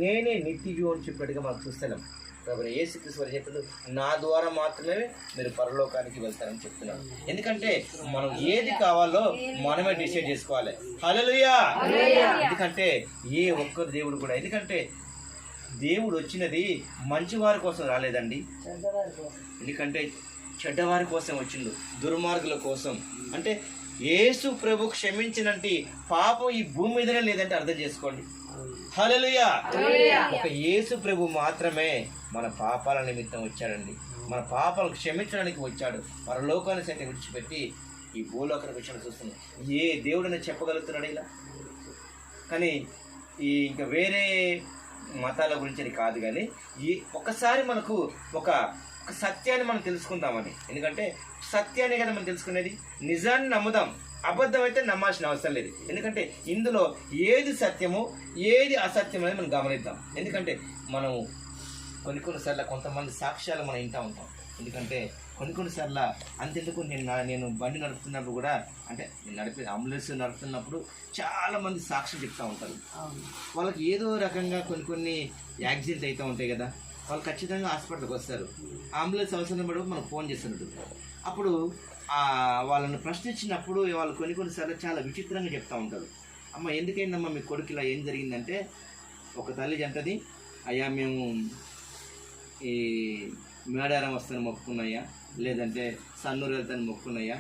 నేనే నిత్య జీవం అని చెప్పినట్టుగా మనం చూస్తున్నాం. కాబట్టి యేసుక్రీస్తు వారు చెప్పాడు, నా ద్వారా మాత్రమే మీరు పరలోకానికి వెళ్తారని చెప్తున్నాడు. ఎందుకంటే మనం ఏది కావాలో మనమే డిసైడ్ చేసుకోవాలి. హల్లెలూయా. ఎందుకంటే ఏ ఒక్కరు దేవుడు కూడా, ఎందుకంటే దేవుడు వచ్చినది మంచివారి కోసం రాలేదండి. ఎందుకంటే చెడ్డవారి కోసం వచ్చిండు, దుర్మార్గుల కోసం. అంటే యేసు ప్రభు క్షమించినంటి పాపం ఈ భూమి మీదనే లేదంటే అర్థం చేసుకోండి. హల్లెలూయా. ఒక యేసు ప్రభు మాత్రమే మన పాపాల నిమిత్తం వచ్చాడండి. మన పాపాలను క్షమించడానికి వచ్చాడు. పరలోకాన్ని సైతం విడిచిపెట్టి ఈ భూలోకానికి వచ్చాడు. చూస్తున్నాం, ఏ దేవుడని చెప్పగలుగుతున్నాడు ఇలా? కానీ ఈ ఇంకా వేరే మతాల గురించి అది కాదు, కానీ ఈ ఒకసారి మనకు ఒక సత్యాన్ని మనం తెలుసుకుందామని. ఎందుకంటే సత్యాన్ని కదా మనం తెలుసుకునేది. నిజాన్ని నమ్ముదాం, అబద్ధం అయితే నమ్మాల్సిన అవసరం లేదు. ఎందుకంటే ఇందులో ఏది సత్యమో ఏది అసత్యం అనేది మనం గమనిద్దాం. ఎందుకంటే మనం కొన్నిసార్లు కొంతమంది సాక్ష్యాలు మనం వింటూ ఉంటాం. ఎందుకంటే కొన్నిసార్లు అంతెందుకు నేను బండి నడుపుతున్నప్పుడు కూడా, అంటే నేను అంబులెన్స్ నడుపుతున్నప్పుడు చాలామంది సాక్ష్యం చెప్తూ ఉంటారు. వాళ్ళకి ఏదో రకంగా కొన్ని యాక్సిడెంట్ అవుతూ ఉంటాయి కదా, వాళ్ళు ఖచ్చితంగా హాస్పిటల్కి వస్తారు. అంబులెన్స్ అవసరం పడి మనకు ఫోన్ చేస్తున్నట్టు. అప్పుడు వాళ్ళని ప్రశ్నించినప్పుడు వాళ్ళు కొన్నిసార్లు చాలా విచిత్రంగా చెప్తూ ఉంటారు. అమ్మ ఎందుకైందమ్మా మీ కొడుకు ఇలా, ఏం జరిగిందంటే ఒక తల్లి అంటది, అయ్యా మేము ఈ మేడారం వస్తాను మొక్కుకున్నాయా, లేదంటే సన్నూరు వెళ్తాను మొక్కుకున్నాయా,